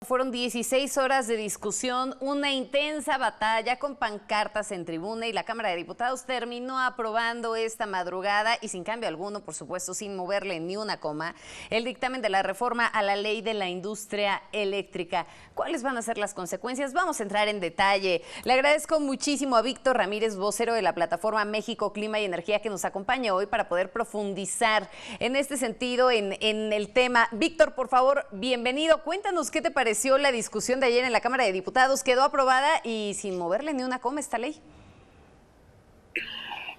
Fueron 16 horas de discusión, una intensa batalla con pancartas en tribuna y la Cámara de Diputados terminó aprobando esta madrugada y sin cambio alguno, por supuesto, sin moverle ni una coma, el dictamen de la reforma a la ley de la industria eléctrica. ¿Cuáles van a ser las consecuencias? Vamos a entrar en detalle. Le agradezco muchísimo a Víctor Ramírez, vocero de la plataforma México Clima y Energía, que nos acompaña hoy para poder profundizar en este sentido, en el tema. Víctor, por favor, bienvenido. Cuéntanos qué te pareció la discusión de ayer en la Cámara de Diputados. Quedó aprobada y sin moverle ni una coma esta ley.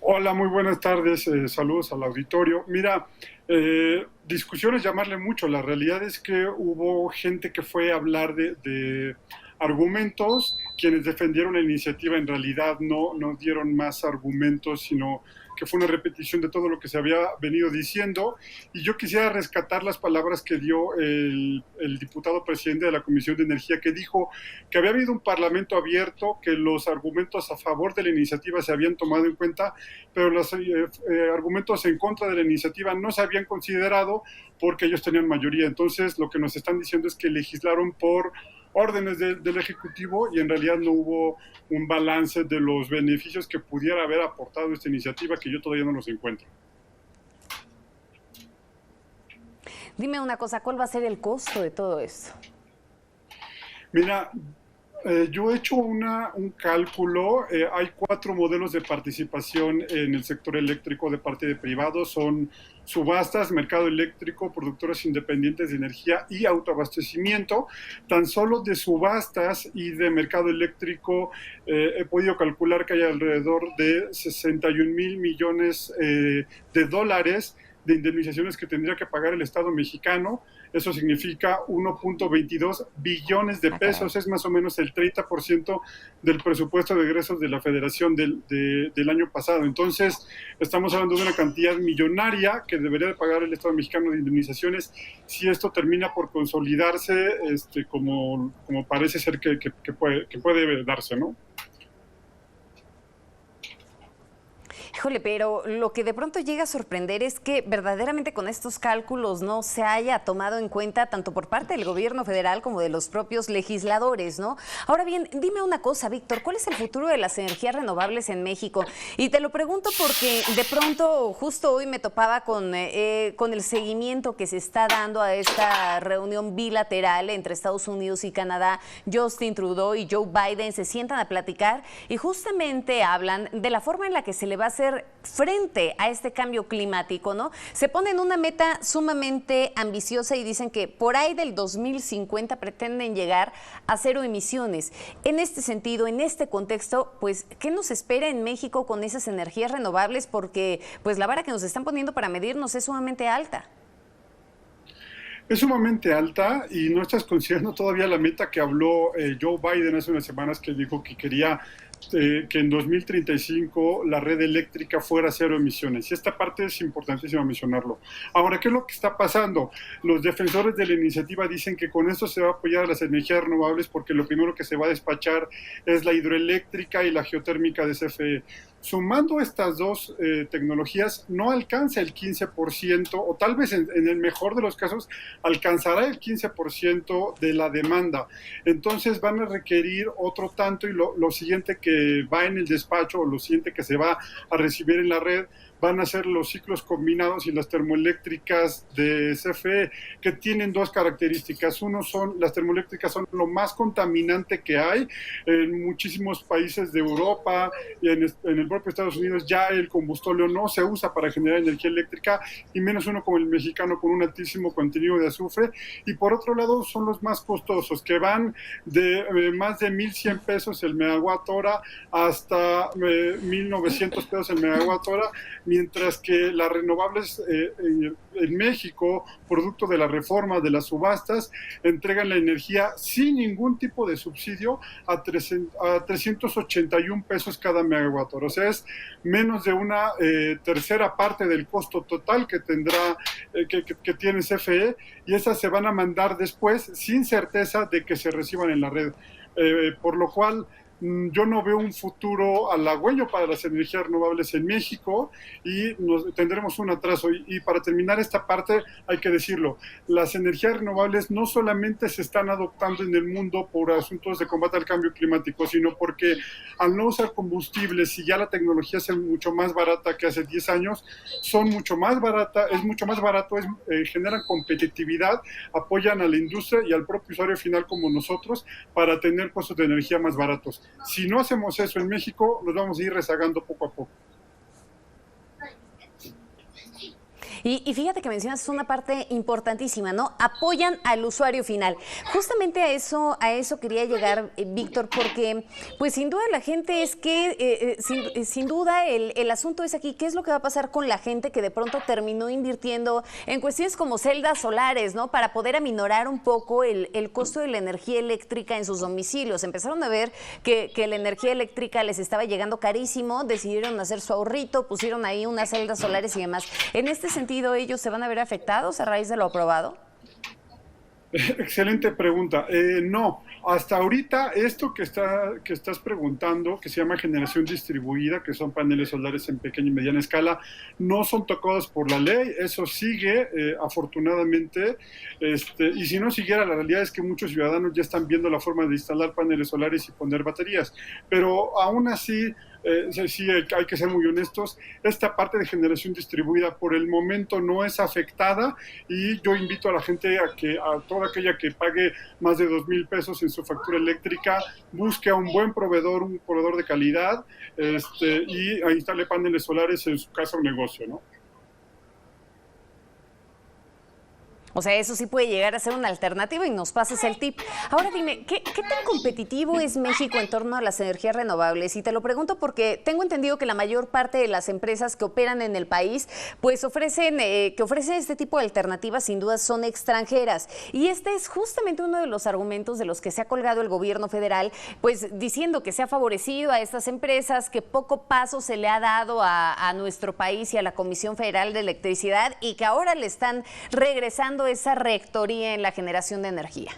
Hola, muy buenas tardes. Saludos al auditorio. Mira, discusiones llamarle mucho. La realidad es que hubo gente que fue a hablar de argumentos. Quienes defendieron la iniciativa en realidad no dieron más argumentos, sino que fue una repetición de todo lo que se había venido diciendo. Y yo quisiera rescatar las palabras que dio el diputado presidente de la Comisión de Energía, que dijo que había habido un parlamento abierto, que los argumentos a favor de la iniciativa se habían tomado en cuenta, pero los argumentos en contra de la iniciativa no se habían considerado porque ellos tenían mayoría. Entonces, lo que nos están diciendo es que legislaron por órdenes del Ejecutivo y en realidad no hubo un balance de los beneficios que pudiera haber aportado esta iniciativa, que yo todavía no los encuentro. Dime una cosa, ¿cuál va a ser el costo de todo esto? Mira, yo he hecho un cálculo. Hay 4 modelos de participación en el sector eléctrico de parte de privados. Son subastas, mercado eléctrico, productores independientes de energía y autoabastecimiento. Tan solo de subastas y de mercado eléctrico he podido calcular que hay alrededor de 61,000 millones de dólares de indemnizaciones que tendría que pagar el Estado mexicano. Eso significa 1.22 billones de pesos, es más o menos el 30% del presupuesto de egresos de la Federación del año pasado. Entonces, estamos hablando de una cantidad millonaria que debería de pagar el Estado mexicano de indemnizaciones si esto termina por consolidarse, como parece ser que puede darse, ¿no? Híjole, pero lo que de pronto llega a sorprender es que verdaderamente con estos cálculos no se haya tomado en cuenta tanto por parte del gobierno federal como de los propios legisladores, ¿no? Ahora bien, dime una cosa, Víctor, ¿cuál es el futuro de las energías renovables en México? Y te lo pregunto porque de pronto justo hoy me topaba con el seguimiento que se está dando a esta reunión bilateral entre Estados Unidos y Canadá. Justin Trudeau y Joe Biden se sientan a platicar y justamente hablan de la forma en la que se le va a hacer frente a este cambio climático, ¿no? Se ponen una meta sumamente ambiciosa y dicen que por ahí del 2050 pretenden llegar a 0 emisiones. En este sentido, en este contexto, pues, ¿qué nos espera en México con esas energías renovables? Porque, pues, la vara que nos están poniendo para medirnos es sumamente alta. Es sumamente alta y no estás considerando todavía la meta que habló Joe Biden hace unas semanas, que dijo que quería que en 2035 la red eléctrica fuera 0 emisiones. Y esta parte es importantísima mencionarlo. Ahora, ¿qué es lo que está pasando? Los defensores de la iniciativa dicen que con esto se va a apoyar a las energías renovables porque lo primero que se va a despachar es la hidroeléctrica y la geotérmica de CFE. Sumando estas dos tecnologías, no alcanza el 15%, o tal vez en el mejor de los casos alcanzará el 15% de la demanda. Entonces van a requerir otro tanto, y lo siguiente que va en el despacho, o lo siguiente que se va a recibir en la red, van a ser los ciclos combinados y las termoeléctricas de CFE, que tienen 2 características. Uno, las termoeléctricas son lo más contaminante que hay. En muchísimos países de Europa y en el propio Estados Unidos ya el combustóleo no se usa para generar energía eléctrica, y menos uno como el mexicano con un altísimo contenido de azufre. Y por otro lado son los más costosos, que van de más de 1,100 pesos el megawatt hora hasta 1,900 pesos el megawatt hora, mientras que las renovables en México, producto de la reforma de las subastas, entregan la energía sin ningún tipo de subsidio a 381 pesos cada megawatt hora. O sea, es menos de una tercera parte del costo total que tendrá, que tiene CFE, y esas se van a mandar después sin certeza de que se reciban en la red. Por lo cual yo no veo un futuro halagüeño para las energías renovables en México y tendremos un atraso. Y para terminar esta parte, hay que decirlo, las energías renovables no solamente se están adoptando en el mundo por asuntos de combate al cambio climático, sino porque al no usar combustibles y ya la tecnología es mucho más barata que hace 10 años, son mucho más barata, es mucho más barato, generan competitividad, apoyan a la industria y al propio usuario final como nosotros para tener costos de energía más baratos. Si no hacemos eso en México, nos vamos a ir rezagando poco a poco. Y fíjate que mencionas una parte importantísima, ¿no? Apoyan al usuario final. Justamente a eso quería llegar, Víctor, porque pues sin duda la gente es que, sin duda el asunto es aquí, ¿qué es lo que va a pasar con la gente que de pronto terminó invirtiendo en cuestiones como celdas solares, ¿no? Para poder aminorar un poco el costo de la energía eléctrica en sus domicilios. Empezaron a ver que la energía eléctrica les estaba llegando carísimo, decidieron hacer su ahorrito, pusieron ahí unas celdas solares y demás. En este sentido, ¿ellos se van a ver afectados a raíz de lo aprobado? Excelente pregunta. No, hasta ahorita esto que estás preguntando, que se llama generación distribuida, que son paneles solares en pequeña y mediana escala, no son tocados por la ley. Eso sigue, afortunadamente. Y si no siguiera, la realidad es que muchos ciudadanos ya están viendo la forma de instalar paneles solares y poner baterías. Pero aún así, sí hay que ser muy honestos, esta parte de generación distribuida por el momento no es afectada y yo invito a la gente a toda aquella que pague más de 2,000 pesos en su factura eléctrica, busque a un buen proveedor, un proveedor de calidad, y instale paneles solares en su casa o negocio, ¿no? O sea, eso sí puede llegar a ser una alternativa y nos pases el tip. Ahora dime, ¿qué tan competitivo es México en torno a las energías renovables? Y te lo pregunto porque tengo entendido que la mayor parte de las empresas que operan en el país, pues que ofrecen este tipo de alternativas, sin duda son extranjeras. Y este es justamente uno de los argumentos de los que se ha colgado el gobierno federal, pues diciendo que se ha favorecido a estas empresas, que poco paso se le ha dado a nuestro país y a la Comisión Federal de Electricidad y que ahora le están regresando esa rectoría en la generación de energía.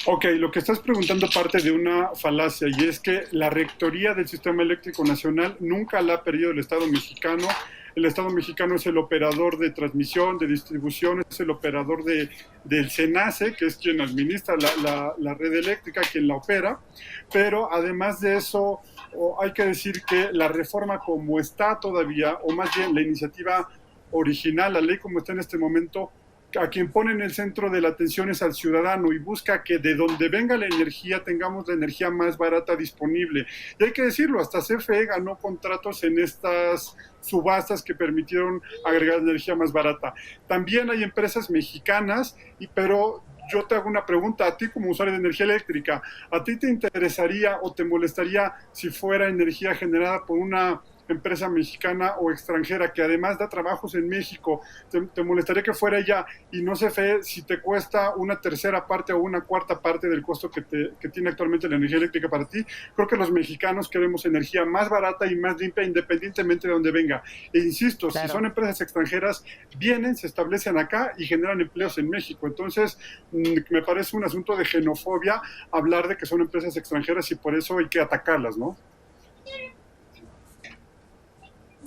Ok, lo que estás preguntando parte de una falacia y es que la rectoría del Sistema Eléctrico Nacional nunca la ha perdido el Estado mexicano. El Estado mexicano es el operador de transmisión, de distribución, es el operador del SENACE, que es quien administra la red eléctrica, quien la opera, pero además de eso hay que decir que la reforma como está todavía, o más bien la iniciativa original, la ley como está en este momento, a quien pone en el centro de la atención es al ciudadano y busca que de donde venga la energía tengamos la energía más barata disponible. Y hay que decirlo, hasta CFE ganó contratos en estas subastas que permitieron agregar energía más barata. También hay empresas mexicanas, pero yo te hago una pregunta a ti como usuario de energía eléctrica. ¿A ti te interesaría o te molestaría si fuera energía generada por una empresa mexicana o extranjera que además da trabajos en México? ¿Te molestaría que fuera ella y no CFE si te cuesta una tercera parte o una cuarta parte del costo que tiene actualmente la energía eléctrica para ti? Creo que los mexicanos queremos energía más barata y más limpia independientemente de donde venga. E insisto, claro, si son empresas extranjeras, vienen, se establecen acá y generan empleos en México. Entonces, me parece un asunto de xenofobia hablar de que son empresas extranjeras y por eso hay que atacarlas, ¿no?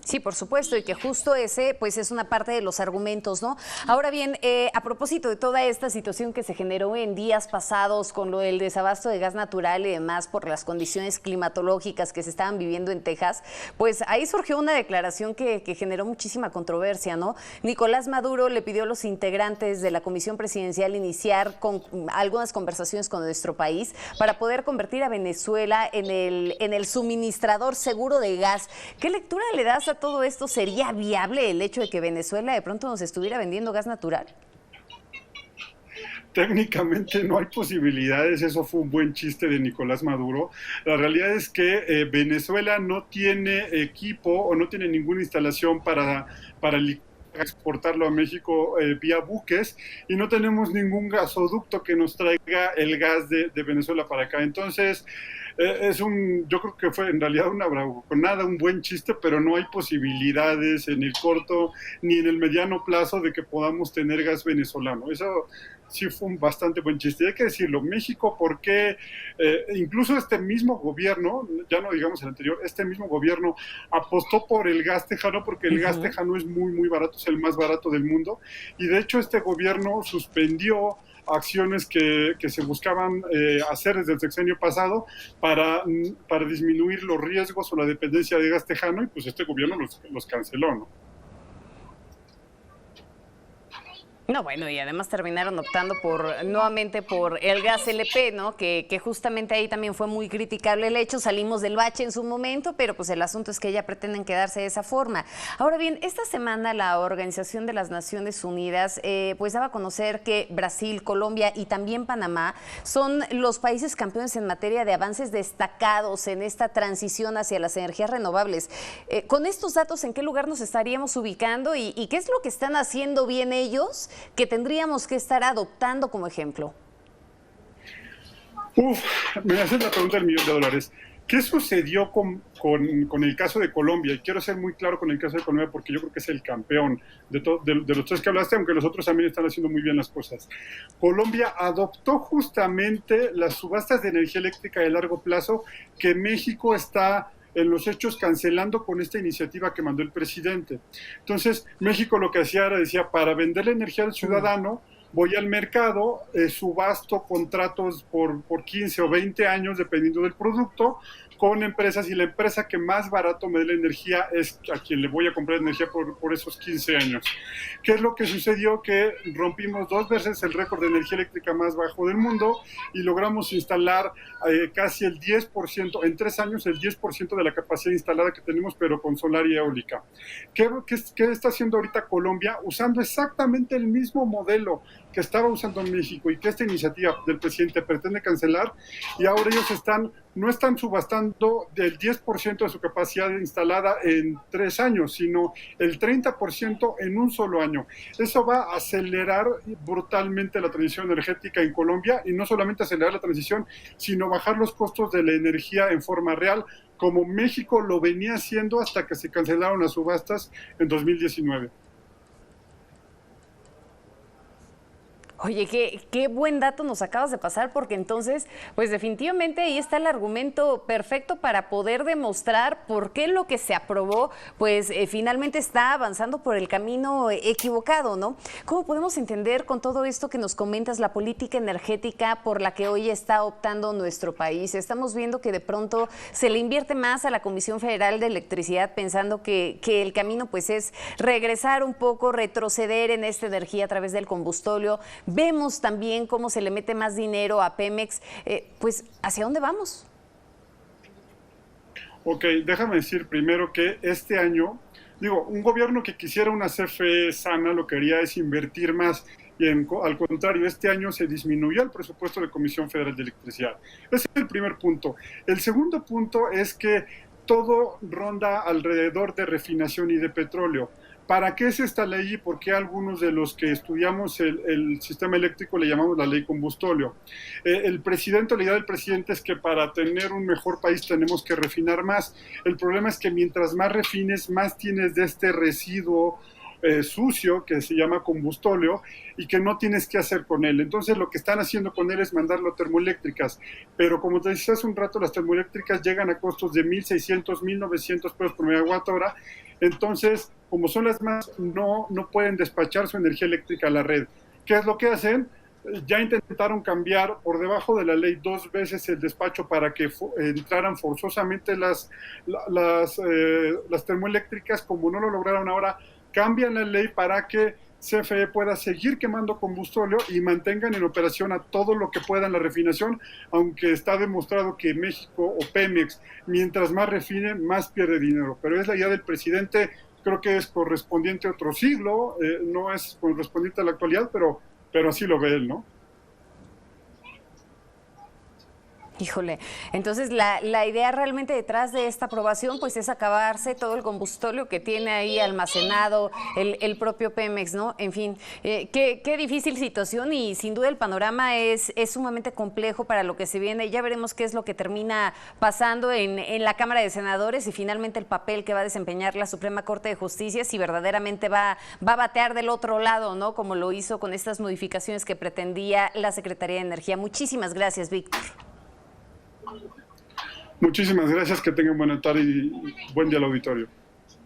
Sí, por supuesto, y que justo ese pues es una parte de los argumentos, ¿no? Ahora bien, a propósito de toda esta situación que se generó en días pasados con lo del desabasto de gas natural y demás por las condiciones climatológicas que se estaban viviendo en Texas, pues ahí surgió una declaración que generó muchísima controversia, ¿no? Nicolás Maduro le pidió a los integrantes de la Comisión Presidencial iniciar con algunas conversaciones con nuestro país para poder convertir a Venezuela en el suministrador seguro de gas. ¿Qué lectura le das a todo esto? ¿Sería viable el hecho de que Venezuela de pronto nos estuviera vendiendo gas natural? Técnicamente no hay posibilidades, eso fue un buen chiste de Nicolás Maduro. La realidad es que Venezuela no tiene equipo o no tiene ninguna instalación para exportarlo a México vía buques y no tenemos ningún gasoducto que nos traiga el gas de Venezuela para acá. Entonces, yo creo que fue en realidad una bravuconada, un buen chiste, pero no hay posibilidades en el corto ni en el mediano plazo de que podamos tener gas venezolano. Eso sí fue un bastante buen chiste. Hay que decirlo, México, porque incluso este mismo gobierno, ya no digamos el anterior, este mismo gobierno apostó por el gas tejano porque el gas tejano es muy, muy barato, es el más barato del mundo. Y de hecho este gobierno suspendió acciones que se buscaban hacer desde el sexenio pasado para disminuir los riesgos o la dependencia de gas tejano, y pues este gobierno los canceló, ¿no? No, bueno, y además terminaron optando nuevamente por el gas LP, ¿no? Que justamente ahí también fue muy criticable el hecho, salimos del bache en su momento, pero pues el asunto es que ya pretenden quedarse de esa forma. Ahora bien, esta semana la Organización de las Naciones Unidas pues daba a conocer que Brasil, Colombia y también Panamá son los países campeones en materia de avances destacados en esta transición hacia las energías renovables. Con estos datos, ¿en qué lugar nos estaríamos ubicando y qué es lo que están haciendo bien ellos que tendríamos que estar adoptando como ejemplo? Me haces la pregunta del $1.000.000. ¿Qué sucedió con el caso de Colombia? Y quiero ser muy claro con el caso de Colombia porque yo creo que es el campeón de los tres que hablaste, aunque los otros también están haciendo muy bien las cosas. Colombia adoptó justamente las subastas de energía eléctrica de largo plazo que México está en los hechos cancelando con esta iniciativa que mandó el presidente. Entonces, México lo que hacía era, decía, para vender la energía al ciudadano, voy al mercado, subasto contratos por 15 o 20 años, dependiendo del producto, con empresas, y la empresa que más barato me dé la energía es a quien le voy a comprar energía por esos 15 años. ¿Qué es lo que sucedió? Que rompimos 2 veces el récord de energía eléctrica más bajo del mundo y logramos instalar casi el 10%, en 3 años el 10% de la capacidad instalada que tenemos, pero con solar y eólica. ¿Qué está haciendo ahorita Colombia? Usando exactamente el mismo modelo que estaba usando México y que esta iniciativa del presidente pretende cancelar, y ahora ellos no están subastando del 10% de su capacidad instalada en 3 años, sino el 30% en un solo año. Eso va a acelerar brutalmente la transición energética en Colombia, y no solamente acelerar la transición, sino bajar los costos de la energía en forma real, como México lo venía haciendo hasta que se cancelaron las subastas en 2019. Oye, qué buen dato nos acabas de pasar, porque entonces, pues definitivamente ahí está el argumento perfecto para poder demostrar por qué lo que se aprobó, pues finalmente está avanzando por el camino equivocado, ¿no? ¿Cómo podemos entender con todo esto que nos comentas la política energética por la que hoy está optando nuestro país? Estamos viendo que de pronto se le invierte más a la Comisión Federal de Electricidad, pensando que el camino pues es regresar un poco, retroceder en esta energía a través del combustóleo. Vemos también cómo se le mete más dinero a Pemex. Pues, ¿hacia dónde vamos? Ok, déjame decir primero que este año, un gobierno que quisiera una CFE sana lo que haría es invertir más, y al contrario, este año se disminuyó el presupuesto de Comisión Federal de Electricidad. Ese es el primer punto. El segundo punto es que todo ronda alrededor de refinación y de petróleo. ¿Para qué es esta ley y por qué algunos de los que estudiamos el sistema eléctrico le llamamos la ley combustóleo? La idea del presidente es que para tener un mejor país tenemos que refinar más. El problema es que mientras más refines, más tienes de este residuo sucio que se llama combustóleo y que no tienes qué hacer con él. Entonces lo que están haciendo con él es mandarlo a termoeléctricas, pero como te decía hace un rato, las termoeléctricas llegan a costos de 1.600, 1.900 pesos por megawatt hora. Entonces, como son las más, no pueden despachar su energía eléctrica a la red. ¿Qué es lo que hacen? Ya intentaron cambiar por debajo de la ley 2 veces el despacho para que entraran forzosamente las termoeléctricas. Como no lo lograron ahora, cambian la ley para que CFE pueda seguir quemando combustóleo y mantengan en operación a todo lo que puedan la refinación, aunque está demostrado que México o Pemex, mientras más refine, más pierde dinero. Pero es la idea del presidente, creo que es correspondiente a otro siglo, no es correspondiente a la actualidad, pero así lo ve él, ¿no? Híjole, entonces la idea realmente detrás de esta aprobación pues es acabarse todo el combustorio que tiene ahí almacenado el propio Pemex, ¿no? En fin, qué difícil situación y sin duda el panorama es sumamente complejo para lo que se viene. Ya veremos qué es lo que termina pasando en la Cámara de Senadores y finalmente el papel que va a desempeñar la Suprema Corte de Justicia, si verdaderamente va a batear del otro lado, ¿no? Como lo hizo con estas modificaciones que pretendía la Secretaría de Energía. Muchísimas gracias, Víctor. Muchísimas gracias, que tengan buena tarde y buen día al auditorio.